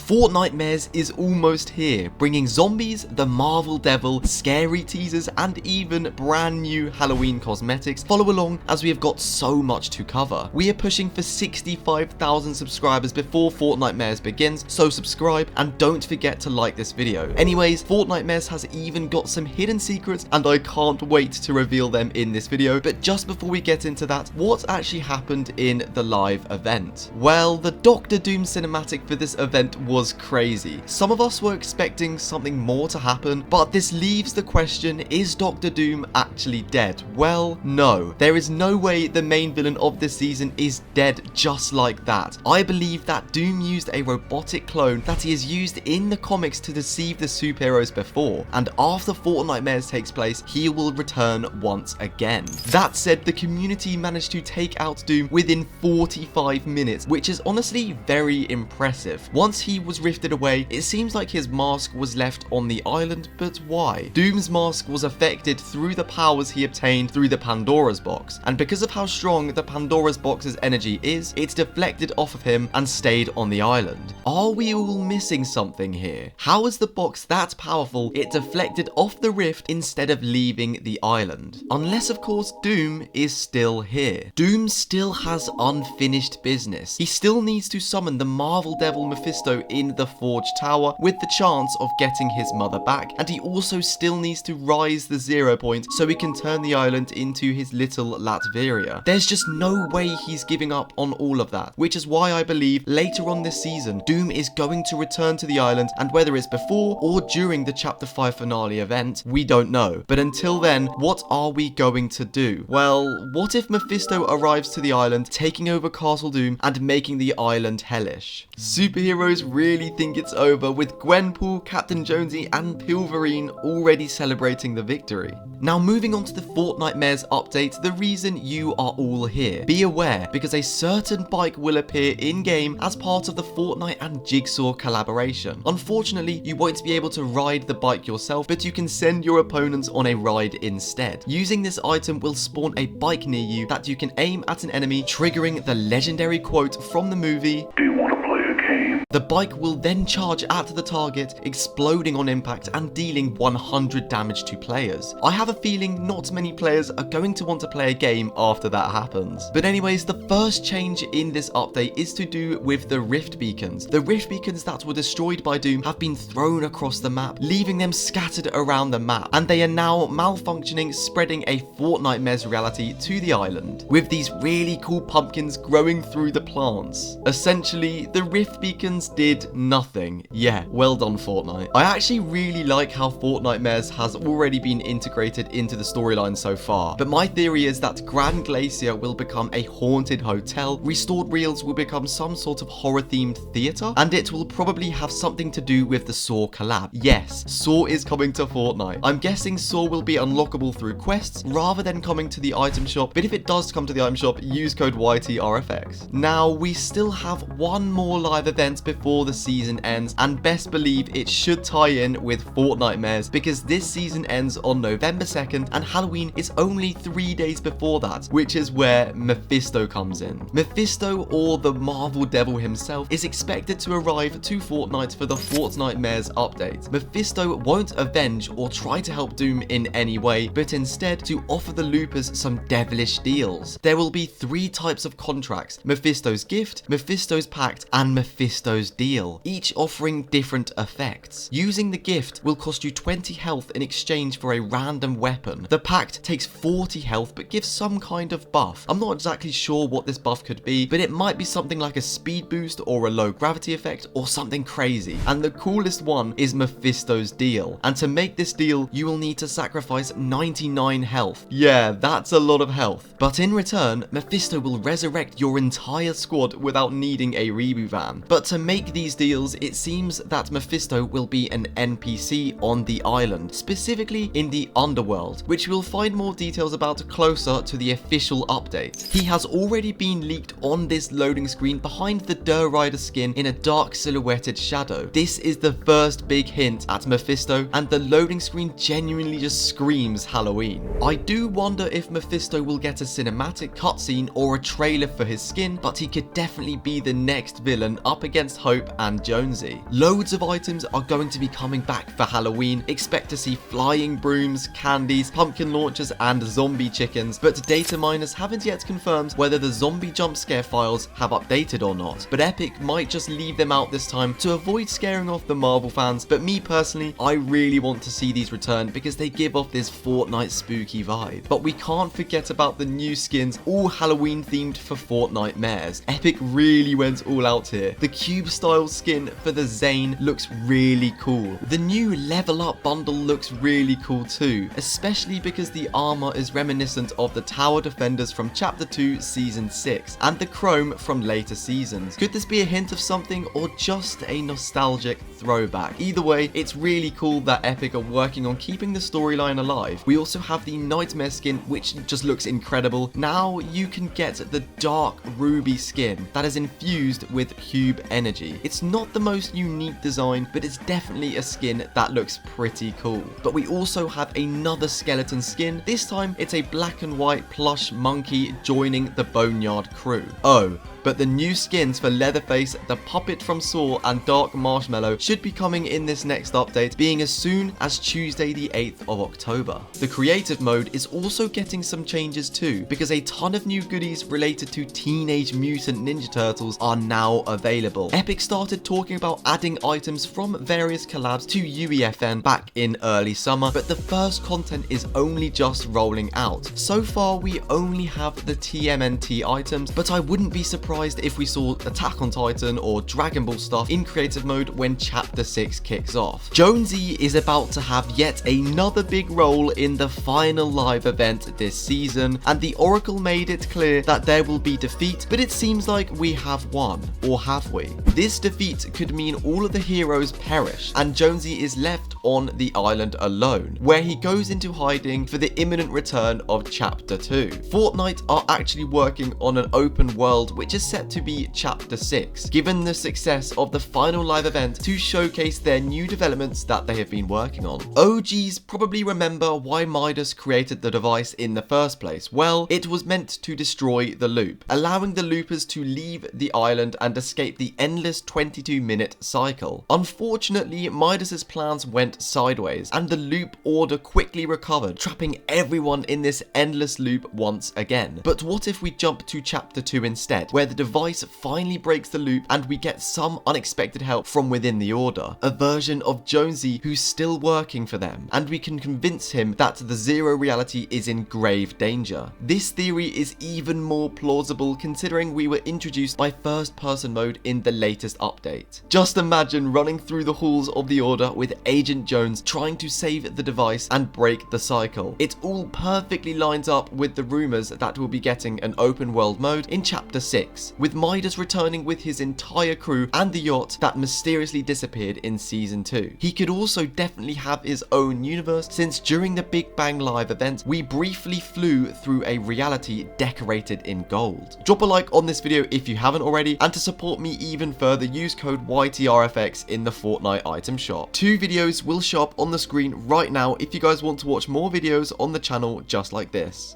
Fortnitemares is almost here, bringing zombies, the Marvel Devil, scary teasers, and even brand new Halloween cosmetics. Follow along as we have got so much to cover. We are pushing for 65,000 subscribers before Fortnitemares begins, so subscribe and don't forget to like this video. Anyways, Fortnitemares has even got some hidden secrets and I can't wait to reveal them in this video. But just before we get into that, what actually happened in the live event? Well, the Doctor Doom cinematic for this event was crazy. Some of us were expecting something more to happen, but this leaves the question, is Doctor Doom actually dead? Well, no. There is no way the main villain of this season is dead just like that. I believe that Doom used a robotic clone that he has used in the comics to deceive the superheroes before, and after Fortnitemares takes place, he will return once again. That said, the community managed to take out Doom within 45 minutes, which is honestly very impressive. Once he was rifted away, it seems like his mask was left on the island, but why? Doom's mask was affected through the powers he obtained through the Pandora's box, and because of how strong the Pandora's box's energy is, it deflected off of him and stayed on the island. Are we all missing something here? How is the box that powerful it deflected off the rift instead of leaving the island? Unless of course Doom is still here. Doom still has unfinished business. He still needs to summon the Marvel Devil Mephisto in the Forge Tower with the chance of getting his mother back, and he also still needs to rise the 0 point so he can turn the island into his little Latveria. There's just no way he's giving up on all of that, which is why I believe later on this season Doom is going to return to the island, and whether it's before or during the chapter 5 finale event, we don't know. But until then, what are we going to do? Well, what if Mephisto arrives to the island, taking over Castle Doom and making the island hellish? Superheroes really think it's over, with Gwenpool, Captain Jonesy and Pilverine already celebrating the victory. Now moving on to the Fortnitemares update, the reason you are all here. Be aware, because a certain bike will appear in-game as part of the Fortnite and Jigsaw collaboration. Unfortunately, you won't be able to ride the bike yourself, but you can send your opponents on a ride instead. Using this item will spawn a bike near you that you can aim at an enemy, triggering the legendary quote from the movie, "Do you want to play a game?" The bike will then charge at the target, exploding on impact and dealing 100 damage to players. I have a feeling not many players are going to want to play a game after that happens. But anyways, the first change in this update is to do with the rift beacons. The rift beacons that were destroyed by Doom have been thrown across the map, leaving them scattered around the map, and they are now malfunctioning, spreading a Fortnitemares reality to the island, with these really cool pumpkins growing through the plants. Essentially, the rift beacons did nothing. Yeah, well done Fortnite. I actually really like how Fortnitemares has already been integrated into the storyline so far, but my theory is that Grand Glacier will become a haunted hotel, Restored Reels will become some sort of horror themed theatre, and it will probably have something to do with the Saw collab. Yes, Saw is coming to Fortnite. I'm guessing Saw will be unlockable through quests rather than coming to the item shop, but if it does come to the item shop, use code YTRFX. Now, we still have one more live event before the season ends, and best believe it should tie in with Fortnitemares, because this season ends on November 2nd and Halloween is only 3 days before that, which is where Mephisto comes in. Mephisto, or the Marvel Devil himself, is expected to arrive to Fortnite for the Fortnitemares update. Mephisto won't avenge or try to help Doom in any way, but instead to offer the loopers some devilish deals. There will be 3 types of contracts: Mephisto's Gift, Mephisto's Pact, and Mephisto's Deal, each offering different effects. Using the gift will cost you 20 health in exchange for a random weapon. The Pact takes 40 health but gives some kind of buff. I'm not exactly sure what this buff could be, but it might be something like a speed boost or a low gravity effect or something crazy. And the coolest one is Mephisto's Deal, and to make this deal you will need to sacrifice 99 health. Yeah, that's a lot of health. But in return, Mephisto will resurrect your entire squad without needing a reboot van. But to make these deals, it seems that Mephisto will be an NPC on the island, specifically in the underworld, which we'll find more details about closer to the official update. He has already been leaked on this loading screen behind the Durr Rider skin in a dark silhouetted shadow. This is the first big hint at Mephisto, and the loading screen genuinely just screams Halloween. I do wonder if Mephisto will get a cinematic cutscene or a trailer for his skin, but he could definitely be the next villain up against Midas, Hope, and Jonesy. Loads of items are going to be coming back for Halloween. Expect to see flying brooms, candies, pumpkin launchers, and zombie chickens, but data miners haven't yet confirmed whether the zombie jump scare files have updated or not. But Epic might just leave them out this time to avoid scaring off the Marvel fans, but me personally, I really want to see these return because they give off this Fortnite spooky vibe. But we can't forget about the new skins, all Halloween themed for Fortnitemares. Epic really went all out here. The cube style skin for the Zane looks really cool. The new level up bundle looks really cool too, especially because the armor is reminiscent of the tower defenders from chapter 2 season 6 and the chrome from later seasons. Could this be a hint of something or just a nostalgic throwback? Either way, it's really cool that Epic are working on keeping the storyline alive. We also have the Nightmare skin, which just looks incredible. Now you can get the dark ruby skin that is infused with cube energy. It's not the most unique design, but it's definitely a skin that looks pretty cool. But we also have another skeleton skin. This time it's a black and white plush monkey joining the Boneyard crew. Oh, but the new skins for Leatherface, the Puppet from Saw, and Dark Marshmallow should be coming in this next update, being as soon as Tuesday the 8th of October. The creative mode is also getting some changes too, because a ton of new goodies related to Teenage Mutant Ninja Turtles are now available. Epic started talking about adding items from various collabs to UEFN back in early summer, but the first content is only just rolling out. So far we only have the TMNT items, but I wouldn't be surprised if we saw Attack on Titan or Dragon Ball stuff in creative mode when chapter 6 kicks off. Jonesy is about to have yet another big role in the final live event this season, and the Oracle made it clear that there will be defeat, but it seems like we have won, or have we? This defeat could mean all of the heroes perish, and Jonesy is left on the island alone, where he goes into hiding for the imminent return of chapter 2. Fortnite are actually working on an open world which is set to be chapter 6, given the success of the final live event to showcase their new developments that they have been working on. OGs probably remember why Midas created the device in the first place. Well, it was meant to destroy the loop, allowing the loopers to leave the island and escape the endless 22-minute cycle. Unfortunately, Midas's plans went sideways, and the loop order quickly recovered, trapping everyone in this endless loop once again. But what if we jump to chapter 2 instead, where the device finally breaks the loop and we get some unexpected help from within the order, a version of Jonesy who's still working for them, and we can convince him that the Zero reality is in grave danger. This theory is even more plausible considering we were introduced by first person mode in the latest update. Just imagine running through the halls of the order with Agent Jones trying to save the device and break the cycle. It all perfectly lines up with the rumors that we'll be getting an open world mode in chapter 6, with Midas returning with his entire crew and the yacht that mysteriously disappeared in season 2. He could also definitely have his own universe, since during the Big Bang Live event we briefly flew through a reality decorated in gold. Drop a like on this video if you haven't already, and to support me even further, use code YTRFX in the Fortnite item shop. 2 videos will show up on the screen right now if you guys want to watch more videos on the channel just like this.